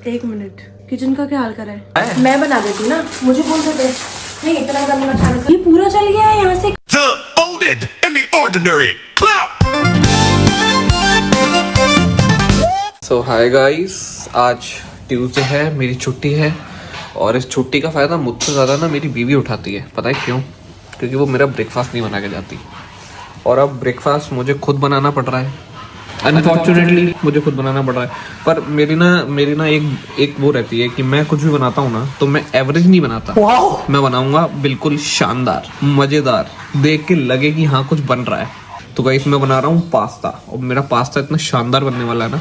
एक minute, kitchen का क्या हाल करा है? मैं बना देती ना, मुझे बोल सकते नहीं इतना करना अचानक से। ये पूरा चल गया है यहाँ से। The folded and the ordinary. Clap! So hi guys, आज ट्यूसडे है, मेरी छुट्टी है और इस छुट्टी का फ़ायदा मुझसे ज़्यादा ना मेरी बीवी उठाती है। पता है क्यों? क्योंकि वो मेरा ब्रेकफास्ट नहीं बना के जाती और अब ब्रेकफास्ट मुझे खुद बनाना पड़ रहा है। अनफॉर्चुनेटली मुझे खुद बनाना पड़ रहा है। पर मेरी ना एक वो रहती है कि मैं कुछ भी बनाता हूँ ना तो मैं एवरेज नहीं बनाता। मैं बनाऊंगा बिल्कुल शानदार, मज़ेदार, देख के लगे कि हाँ कुछ बन रहा है। तो गाइस मैं बना रहा हूँ पास्ता और मेरा पास्ता इतना शानदार बनने वाला है ना।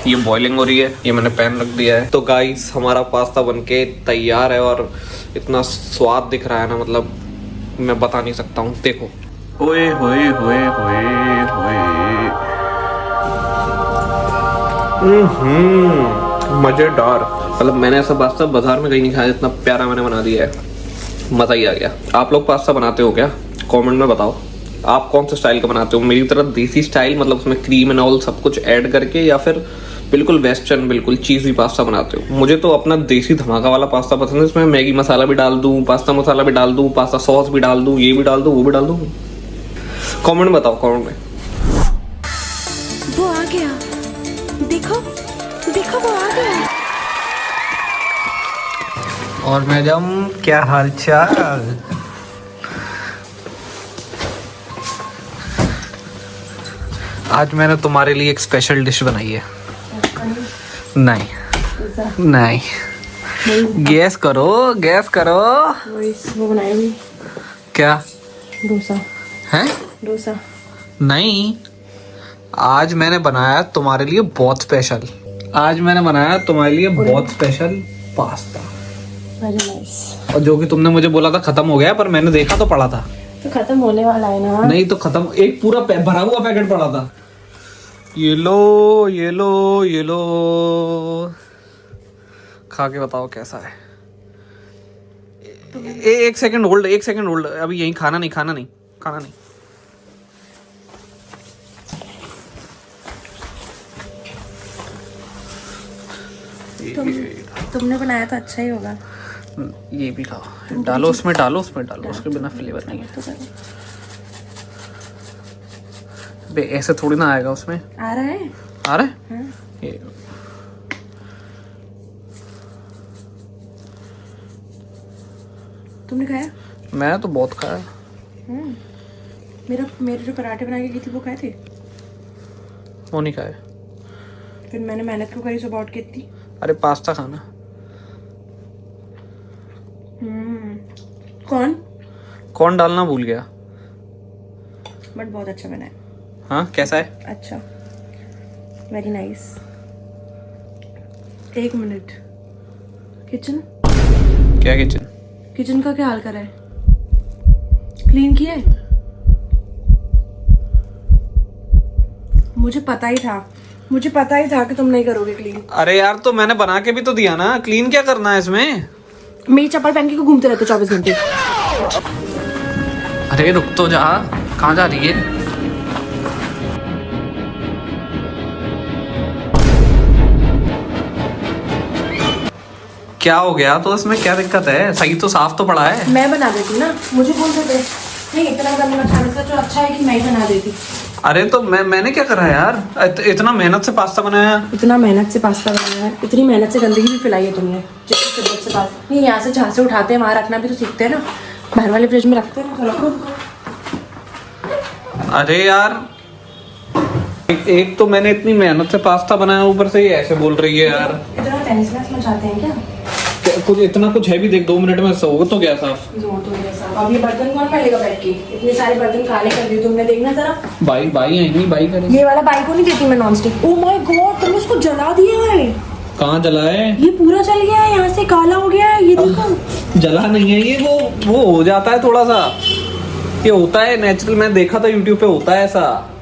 ये बॉइलिंग हो रही है, ये मैंने पैन रख दिया है। तो गाइस हमारा पास्ता बनके तैयार है और इतना स्वाद दिख रहा है ना, मतलब मैं बता नहीं सकता हूँ। देखो ओए होए होए होए होए, मजेदार। मतलब मैंने ऐसा पास्ता बाजार में कहीं नहीं खाया, इतना प्यारा मैंने बना दिया है, मजा ही आ गया। आप लोग पास्ता बनाते हो क्या? कमेंट में बताओ आप कौन सा स्टाइल का बनाते हो। मेरी तरह देसी स्टाइल, मतलब उसमें क्रीम एंड ऑल सब कुछ ऐड करके, या फिर बिल्कुल वेस्टर्न बिल्कुल चीज़ी पास्ता बनाते हो। मुझे तो अपना देसी धमाका वाला पास्ता पसंद है, इसमें मैगी मसाला भी डाल दूँ, पास्ता मसाला भी डाल दूँ, पास्ता सॉस भी डाल दूँ, ये भी डाल दूँ, वो भी डाल दूँ। कमेंट में बताओ, कमेंट में। वो आ गया, देखो देखो वो आ गया। और मैडम क्या हाल चाल? आज मैंने तुम्हारे लिए एक स्पेशल डिश बनाई है। नहीं गैस करो, गैस करो। वो बनाई हुई क्या? डोसा है? डोसा। नहीं, आज मैंने बनाया तुम्हारे लिए बहुत स्पेशल। आज मैंने बनाया तुम्हारे लिए बहुत स्पेशल पास्ता। Very nice. और जो कि तुमने मुझे बोला था खत्म हो गया, पर मैंने देखा तो पड़ा था। तो खत्म होने वाला है ना। नहीं तो खत्म, एक पूरा भरा हुआ पैकेट पड़ा था। ये लो ये लो ये लो, खा के बताओ कैसा है। एक सेकंड होल्ड, एक सेकंड होल्ड, अभी यही खाना नहीं, खाना नहीं, खाना नहीं। तुमने बनाया तो अच्छा ही होगा। ये भी खाओ, डालो उसमें, डालो उसमें, डालो, उसके बिना फ्लेवर नहीं है। बे ऐसे थोड़ी ना आएगा उसमें। आ रहा है, आ रहा है। हाँ। ये तुमने खाया? मैं तो बहुत खाया। मेरे जो पराठे बना के गई थी वो खाए थे? वो नहीं खाया। फिर मैंने मेहनत क्यों करी सुबह उठ के इतनी? अरे पास्ता खाना। कौन कौन डालना भूल गया। बट बहुत अच्छा बना है। हाँ कैसा है? अच्छा, वेरी नाइस। एक मिनट, किचन क्या किचन? किचन का क्या हाल करा है? क्लीन किया है? मुझे पता ही था कि तुम नहीं करोगे क्लीन। अरे यार तो मैंने बना के भी तो दिया ना, क्लीन क्या करना है इसमें? मेरी चप्पल पहन के क्यों घूमते रहते 24 घंटे? अरे रुक तो जा, कहाँ जा रही है? क्या हो गया? तो इसमें क्या दिक्कत है? सही तो साफ तो पड़ा है। मैं बना देती ना, मुझे बोल सकते नहीं इतना करना अचानक से। तो अच्छा है कि मैं ही बना देती। अरे तो मैंने क्या करा यार? इतना मेहनत से पास्ता बनाया। इतना मेहनत से पास्ता बनाया है, इतनी मेहनत से गंदगी भी फैलाई है तुमने। जितनी शिद्दत से पास्ता नहीं, यहाँ से जहाँ से उठाते हैं वहाँ रखना भी तो सीखते हैं ना। बाहर वाले फ्रिज में रखते हैं ना, रखो। अरे यार एक तो मैंने इतनी मेहनत से पास्ता बनाया, ऊपर से ये ऐसे बोल रही है यार। इतना टेंशनेस में चाहते हैं क्या? कुछ इतना कुछ है भी, देख 2 मिनट में होगा तो क्या साफ। अब ये बर्तन कौन पहलेगा बैठ के? इतने सारे बर्तन काले कर दिए तुमने, देखना जरा। बाई आएंगी, बाई करें। ये वाला बाई को नहीं देती मैं, non stick. Oh my God, तुमने उसको जला दिया है। कहाँ जला है? ये पूरा जल गया है, यहाँ से काला हो गया है, ये देखो। जला नहीं है ये, वो हो जाता है थोड़ा सा, ये होता है नेचुरल। मैं देखा था यूट्यूब पे, होता है ऐसा।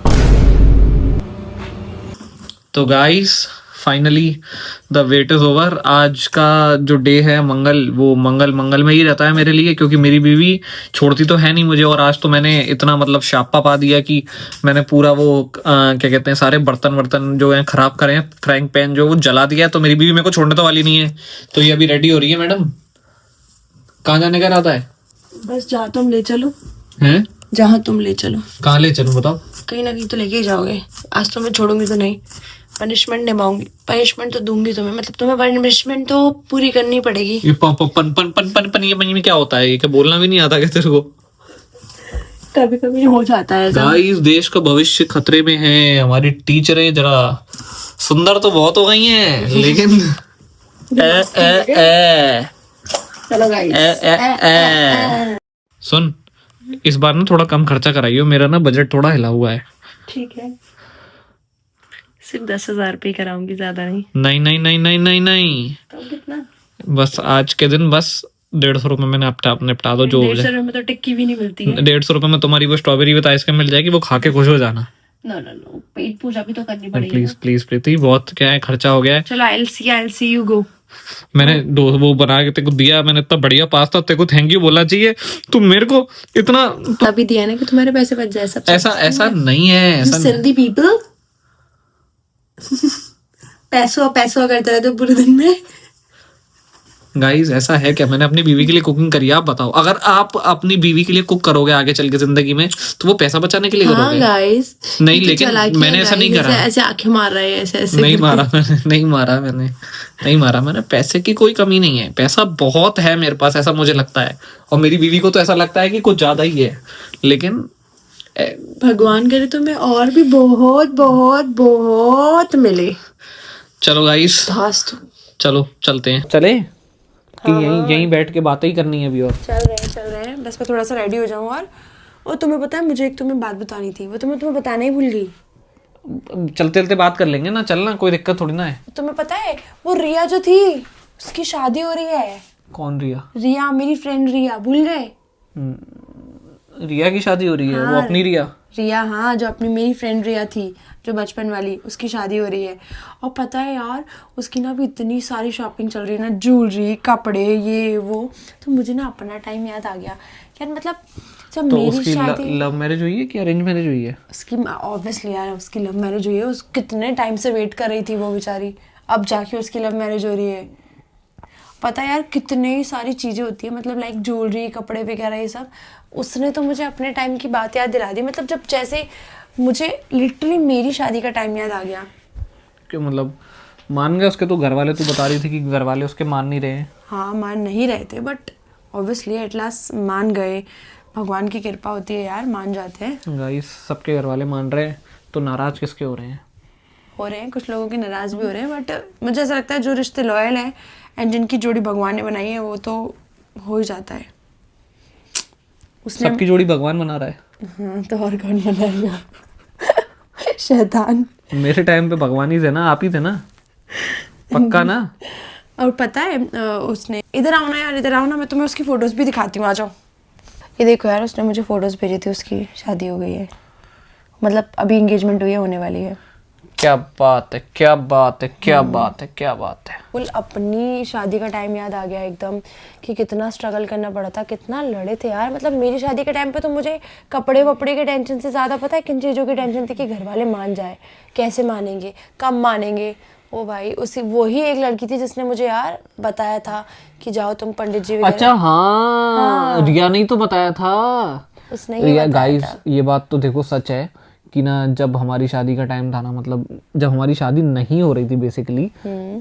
तो guys finally the wait is over. आज का जो डे है मंगल, वो मंगल में ही रहता है मेरे लिए, क्योंकि मेरी बीवी छोड़ती तो है नहीं मुझे। और आज तो मैंने इतना मतलब शापा पा दिया कि मैंने पूरा वो क्या कहते हैं, सारे बर्तन जो हैं खराब करे हैं, फ्राइंग पैन जो वो जला दिया है। तो मेरी बीवी मेरे को छोड़ने तो वाली नहीं है। तो ये अभी रेडी हो रही है। मैडम कहाँ जाने का इरादा है? बस जहाँ तुम ले चलो। हैं? जहाँ तुम ले चलो। कहाँ ले चलूं बताओ? कहीं ना कहीं तो लेके ही जाओगे। आज तो मैं छोड़ूंगी तो नहीं, पनिशमेंट निभाऊंगी। पनिशमेंट तो दूंगी तुम्हें, मतलब तुम्हें पनिशमेंट तो पूरी करनी पड़ेगी। ये पन पन पन पन पन पन ये में क्या होता है? ये क्या बोलना भी नहीं आता क्या तेरे को? कभी कभी हो जाता है ऐसा। गाइस देश का भविष्य खतरे में है। हमारी टीचरें जरा सुंदर तो बहुत हो गई हैं, लेकिन चलो गाइस, सुन, इस बार ना थोड़ा कम खर्चा कराइयो, मेरा ना बजट थोड़ा हिला हुआ है। ठीक है, सिर्फ 10,000 रुपये कराऊंगी, ज्यादा नहीं। नहीं नहीं नहीं नहीं नहीं नहीं, तो कितना? बस आज के दिन बस 150 रुपए में निपटा दो जो हो 150 जाए। रुपये में तो टिक्की भी नहीं मिलती है। 150 रुपए में तुम्हारी वो स्ट्रॉबेरी विद आइसक्रीम मिल जाएगी, वो खा के खुश हो जाना। नो नो नो, पेट पूजा भी तो करनी पड़ेगी। प्लीज प्लीज प्रीति, बहुत क्या है खर्चा हो गया है। चलो I will see you go. मैंने वो बना के तेरे को दिया, मैंने इतना बढ़िया पास्ता, तेरे को थैंक यू बोलना चाहिए। तुम मेरे को इतना अभी दिया ना कि तुम्हारे पैसे बच जाए। सब ऐसा नहीं है, ऐसा सिंधी पीपल पैसों करते रहते हो पूरे दिन में। गाइस ऐसा है क्या? मैंने अपनी बीवी के लिए कुकिंग करी है। आप बताओ, अगर आप अपनी बीवी के लिए कुक करोगे आगे चल के जिंदगी में, तो वो पैसा बचाने के लिए हाँ करोगे। गाइस, नहीं, लेकिन मैंने ऐसा नहीं करा। ऐसे आंखें मार रहे हैं, ऐसे नहीं मारा मैंने। पैसे की कोई कमी नहीं है, पैसा बहुत है मेरे पास, ऐसा मुझे लगता है। और मेरी बीवी को तो ऐसा लगता है कि कुछ ज्यादा ही है, लेकिन भगवान करे तुम्हें और भी बहुत बहुत बहुत मिले। चलो गाइस, चलो चलते हैं। चले कि यहीं बैठ के बातें ही करनी है अभी? और चल रहे हैं। बस मैं थोड़ा सा रेडी हो जाऊं। और तुम्हें पता है, मुझे एक तुम्हें बात बतानी थी, वो तुम्हें बताना ही भूल गई। चलते चलते बात कर लेंगे ना, चलना, कोई दिक्कत थोड़ी ना है। तुम्हें पता है वो रिया जो थी, उसकी शादी हो रही है। कौन रिया? रिया, मेरी फ्रेंड रिया, भूल गए? रिया की शादी हो रही है? वो अपनी रिया? हाँ, जो अपनी मेरी फ्रेंड रिया थी, जो बचपन वाली, उसकी शादी हो रही है। और पता है यार, उसकी ना भी इतनी सारी शॉपिंग चल रही है ना, ज्वेलरी, कपड़े, ये वो। तो मुझे ना अपना टाइम याद आ गया यार। मतलब जब तो मेरी उसकी शादी लव मैरिज हुई है कि अरेंज मैरिज हुई है? उसकी ऑब्वियसली यार, उसकी लव मैरिज हुई है। उस कितने टाइम से वेट कर रही थी वो बेचारी, अब जाके उसकी लव मैरिज हो रही है। पता है यार, कितने सारी चीज़ें होती है, मतलब लाइक ज्वेलरी, कपड़े वगैरह, ये सब। उसने तो मुझे अपने टाइम की बात याद दिला दी। मतलब जब जैसे मुझे लिटरली मेरी शादी का टाइम याद आ गया। क्यों, मतलब मान गए उसके? तो घर वाले, तू बता रही थी कि घर वाले उसके मान नहीं रहे हैं। हाँ, मान नहीं रहे थे, बट ऑब्वियसली एट लास्ट मान गए। भगवान की कृपा होती है यार, मान जाते हैं। गाइस सबके घर वाले मान रहे हैं, तो नाराज किसके हो रहे हैं? कुछ लोगों के नाराज भी हो रहे हैं, बट मुझे ऐसा लगता है जो रिश्ते लॉयल हैं एंड जिनकी जोड़ी भगवान ने बनाई है, वो तो हो ही जाता है। उसने सबकी जोड़ी भगवान बना रहा है। हाँ, तो और कौन बनाएगा? शैतान। मेरे टाइम पे भगवान ही थे ना, आप ही थे ना, पक्का ना? और पता है उसने, इधर आओ ना यार, इधर आओ ना, मैं तुम्हें उसकी फोटोज भी दिखाती हूँ, आ जाओ। ये देखो यार, उसने मुझे फोटोज भेजी थी, उसकी शादी हो गई है। मतलब अभी एंगेजमेंट हुई है, होने वाली है। क्या बात है, क्या बात है, क्या बात है, क्या बात है। फुल अपनी शादी का टाइम याद आ गया एकदम, कि कितना स्ट्रगल करना पड़ा था, कितना लड़े थे यार। मतलब मेरी शादी के टाइम पे तो मुझे कपड़े वपड़े के टेंशन से ज़्यादा पता है किन चीज़ों की टेंशन थी, कि घर वाले मान जाए, कैसे मानेंगे, कब मानेंगे। ओ भाई, उसी वही एक लड़की थी जिसने मुझे यार बताया था कि जाओ तुम पंडित जी वगैरह। अच्छा हाँ, रिया ने तो बताया था। उसने रिया, गाइस ये बात तो देखो सच है कि ना, जब हमारी शादी का टाइम था ना, मतलब जब हमारी शादी नहीं हो रही थी बेसिकली,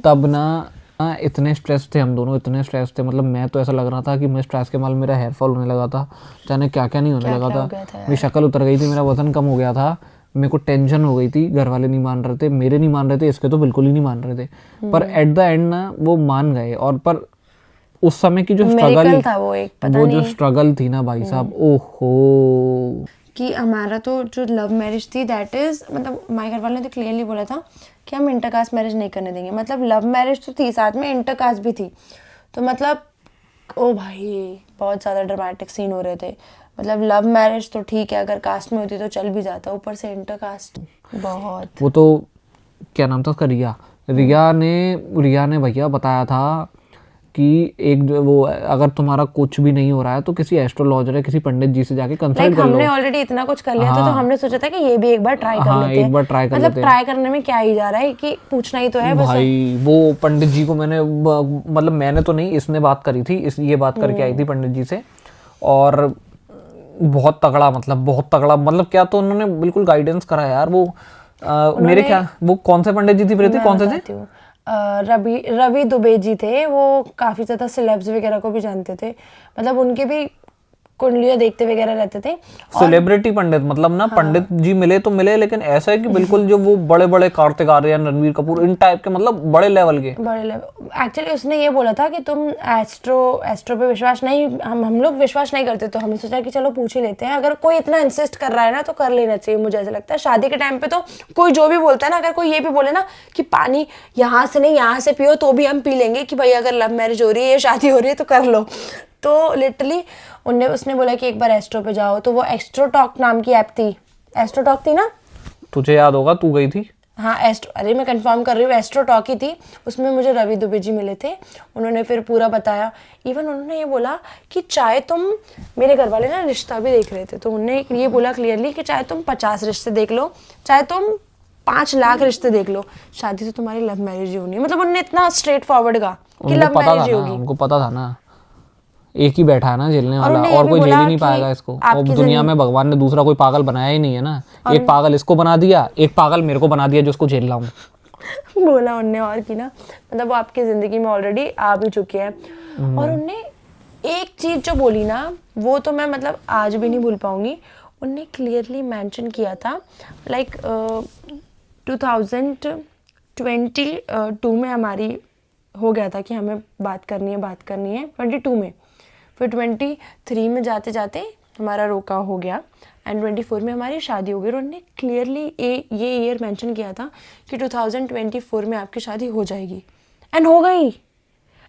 तब ना इतने स्ट्रेस थे हम दोनों, इतने स्ट्रेस थे। मतलब मैं तो ऐसा लग रहा था कि मैं स्ट्रेस के माल मेरा हेयर फॉल होने लगा था, जाने क्या क्या नहीं होने लगा था। मेरी शक्ल उतर गई थी, मेरा वजन कम हो गया था, मेरे को टेंशन हो गई थी। घर वाले नहीं मान रहे थे, मेरे नहीं मान रहे थे, इसके तो बिल्कुल ही नहीं मान रहे थे। पर एट द एंड ना वो मान गए। और पर उस समय की जो स्ट्रगल था, वो जो स्ट्रगल थी ना भाई साहब, ओहो, कि हमारा तो जो लव मैरिज थी, दैट इज, मतलब हमारे घर वाले ने तो क्लियरली बोला था कि हम इंटरकास्ट मैरिज नहीं करने देंगे। मतलब लव मैरिज तो थी, साथ में इंटरकास्ट भी थी। तो मतलब ओ भाई, बहुत ज़्यादा ड्रामेटिक सीन हो रहे थे। मतलब लव मैरिज तो ठीक है, अगर कास्ट में होती तो चल भी जाता, ऊपर से इंटरकास्ट बहुत। वो तो क्या नाम था उसका, रिया ने भैया बताया था कि एक जो वो अगर तुम्हारा कुछ भी नहीं हो रहा है तो किसी एस्ट्रोलॉजर या किसी पंडित जी से जाके कंसल्ट लाइक कर लो। हमने ऑलरेडी इतना कुछ कर लिया था, तो हमने सोचा था कि ये भी एक बार ट्राई कर लेते हैं। एक बार ट्राई कर मतलब लेते हैं। ट्राई करने में क्या ही जा रहा है, कि पूछना ही तो है बस। भाई वो पंडित जी को मतलब मैंने तो नहीं, इसने बात करी थी, ये बात करके आई थी पंडित जी से, और बहुत तगड़ा मतलब क्या तो उन्होंने बिल्कुल गाइडेंस करा यार। वो मेरे क्या, वो कौन से पंडित जी थी प्रीति, कौन से थे? रवि दुबे जी थे। वो काफी ज्यादा सेलेब्स वगैरह को भी जानते थे, मतलब उनके भी कुंडलियां देखते वगैरह रहते थे। सेलिब्रिटी पंडित, मतलब ना पंडित जी मिले तो मिले, लेकिन ऐसा है कि बिल्कुल जो वो बड़े बड़े कार्तिक आर्यन, रणवीर कपूर, इन टाइप के, मतलब बड़े लेवल के। एक्चुअली उसने ये बोला था कि तुम एस्ट्रो पे विश्वास नहीं, हम लोग विश्वास नहीं करते, तो हमने सोचा कि चलो पूछ ही लेते हैं। अगर कोई इतना इंसिस्ट कर रहा है ना तो कर लेना चाहिए, मुझे ऐसा लगता है। शादी के टाइम पे तो कोई जो भी बोलता है ना, अगर कोई ये भी बोले ना कि पानी यहाँ से नहीं यहाँ से पियो, तो भी हम पी लेंगे कि भाई अगर लव मैरिज हो रही है या शादी हो रही है तो कर लो। तो लिटरली उसने बोला कि एक बार एस्ट्रो पे जाओ, तो वो एस्ट्रो टॉक नाम की ऐप थी। एस्ट्रो टॉक थी ना, तुझे याद होगा, तू गई थी। हाँ अरे मैं कंफर्म कर रही हूँ, एस्ट्रो टॉक ही थी। उसमें मुझे रवि दुबे जी मिले थे, उन्होंने फिर पूरा बताया। इवन उन्होंने ये बोला कि चाहे तुम, मेरे घर वाले ना रिश्ता भी देख रहे थे, तो उन्होंने ये बोला क्लियरली कि चाहे तुम 50 रिश्ते देख लो, चाहे तुम 5 लाख रिश्ते देख लो, शादी तो तुम्हारी लव मैरिज ही होनी है। मतलब उन्होंने इतना स्ट्रेट फॉरवर्ड कहा कि लव मैरिज ही होगी। उनको पता था ना, एक ही बैठा है ना झेलने वाला, और कोई झेल ही नहीं पाएगा इसको। और दुनिया में भगवान ने दूसरा कोई पागल बनाया ही नहीं है ना। एक पागल इसको बना दिया, एक पागल मेरे को बना दिया जो उसको झेल रहा हूँ। बोला उनने और की ना, मतलब वो आपकी जिंदगी में ऑलरेडी आ भी चुके हैं। और उनने एक चीज जो बोली ना, वो तो मैं मतलब आज भी नहीं भूल पाऊंगी। उनने क्लियरली मेंशन किया था, लाइक 2022 में हमारी हो गया था कि हमें बात करनी है 22 में। फिर 23 में जाते जाते हमारा रोका हो गया, एंड 24 में हमारी शादी हो गई। और उन्होंने क्लियरली ये ईयर मेंशन किया था कि 2024 में आपकी शादी हो जाएगी, एंड हो गई।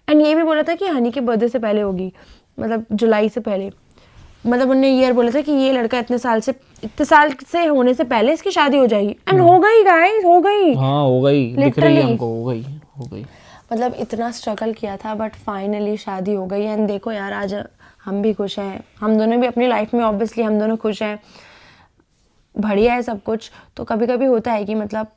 एंड ये भी बोला था कि हनी के बर्थडे से पहले होगी, मतलब जुलाई से पहले। मतलब उन्होंने ईयर बोला था कि ये लड़का इतने साल से होने से पहले इसकी शादी हो जाएगी, एंड हो गई गाइस, हो गई। हाँ हो गई, दिख रही है हमको, हो गई। मतलब इतना स्ट्रगल किया था, बट फाइनली शादी हो गई। एंड देखो यार, आज हम भी खुश हैं, हम दोनों भी अपनी लाइफ में ऑब्वियसली हम दोनों खुश हैं, बढ़िया है सब कुछ। तो कभी कभी होता है कि मतलब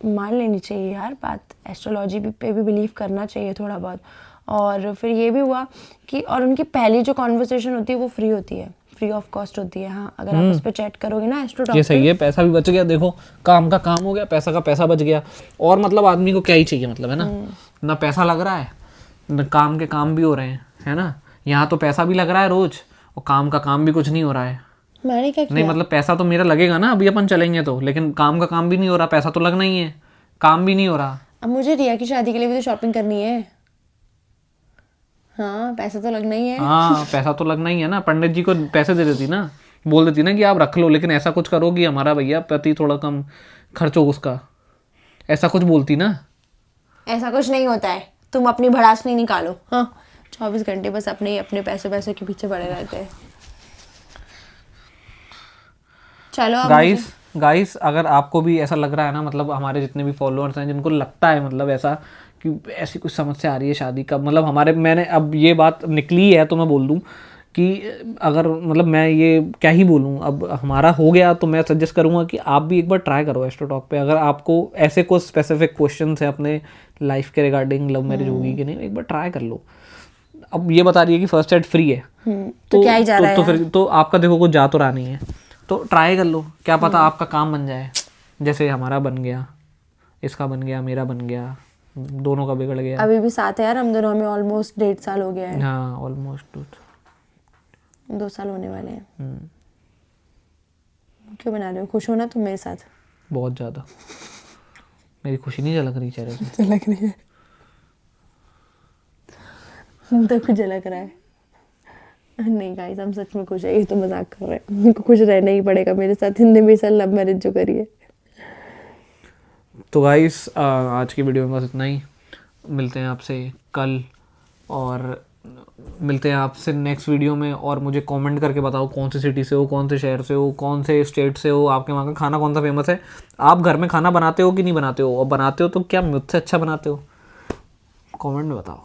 मान लेनी चाहिए यार बात, एस्ट्रोलॉजी पे भी बिलीव करना चाहिए थोड़ा बहुत। और फिर ये भी हुआ कि, और उनकी पहली जो कॉन्वर्सेशन होती है वो फ्री होती है, फ्री ऑफ कॉस्ट होती है। हाँ, अगर आप उस पर चैट करोगे ना एस्ट्रो टॉक, ये सही है, पैसा भी बच गया। देखो, काम का काम हो गया, पैसा का पैसा बच गया। और मतलब आदमी को क्या ही चाहिए, मतलब है ना पैसा लग रहा है, ना काम के काम भी हो रहे हैं, है ना। यहाँ तो पैसा भी लग रहा है रोज, और काम का काम भी कुछ नहीं हो रहा है। मैंने क्या किया? नहीं मतलब पैसा तो मेरा लगेगा ना, अभी अपन चलेंगे तो, लेकिन काम का काम भी नहीं हो रहा, पैसा तो लगना ही है, काम भी नहीं हो रहा। अब मुझे रिया की शादी के लिए भी तो शॉपिंग करनी है। हाँ, पैसा तो लगना ही है। हाँ, पैसा तो लगना ही है ना। पंडित जी को पैसे दे देती ना, बोल देती ना कि आप रख लो, लेकिन ऐसा कुछ करो कि हमारा भैया पति थोड़ा कम खर्च हो उसका, ऐसा कुछ बोलती ना। ऐसा कुछ नहीं होता है, तुम अपनी भड़ास नहीं निकालो। हाँ, 24 घंटे बस अपने पैसे के पीछे पड़े रहते हैं। चलो गाइस अगर आपको भी ऐसा लग रहा है ना, मतलब हमारे जितने भी फॉलोअर्स हैं जिनको लगता है मतलब ऐसा कि ऐसी कुछ समस्या आ रही है शादी का, मतलब मैंने अब ये बात निकली है तो मैं बोल दूं कि अगर मतलब मैं ये क्या ही बोलूं, अब हमारा हो गया तो मैं सजेस्ट करूंगा कि आप भी एक बार ट्राई करो एस्ट्रो टॉक पे। अगर आपको ऐसे कुछ स्पेसिफिक क्वेश्चन है अपने लाइफ के रिगार्डिंग, लव मैरिज होगी कि नहीं, एक बार ट्राई कर लो। अब ये बता रही है कि फर्स्ट एड फ्री है, तो क्या ही जा रहा है तो फिर तो आपका देखो कुछ जा तो रहा नहीं है, तो ट्राई कर लो, क्या पता आपका काम बन जाए। जैसे हमारा बन गया, इसका बन गया, मेरा बन गया, दोनों का बिगड़ गया। अभी भी साथ है यार हम दोनों, हमें ऑलमोस्ट 1.5 साल हो गया है। हाँ, ऑलमोस्ट 2 साल होने वाले हैं। क्यों बना रहे हो? खुश हो ना तुम मेरे साथ? बहुत ज्यादा। मेरी खुशी नहीं झलक रही चेहरे से। झलक रही है तो कुछ झलक रहा है। नहीं गाइस, हम सच में खुश है, ये तो मजाक कर रहे हैं। उनको खुश रहना ही पड़ेगा मेरे साथ, इनने मेरे साथ लव मैरिज जो करी है। तो गाइस आज की वीडियो में बस इतना ही, मिलते हैं आपसे कल, और मिलते हैं आपसे नेक्स्ट वीडियो में। और मुझे कमेंट करके बताओ कौन सी सिटी से हो, कौन से शहर से हो, कौन से स्टेट से हो, आपके वहाँ का खाना कौन सा फेमस है। आप घर में खाना बनाते हो कि नहीं बनाते हो, और बनाते हो तो क्या मुझसे अच्छा बनाते हो, कमेंट में बताओ।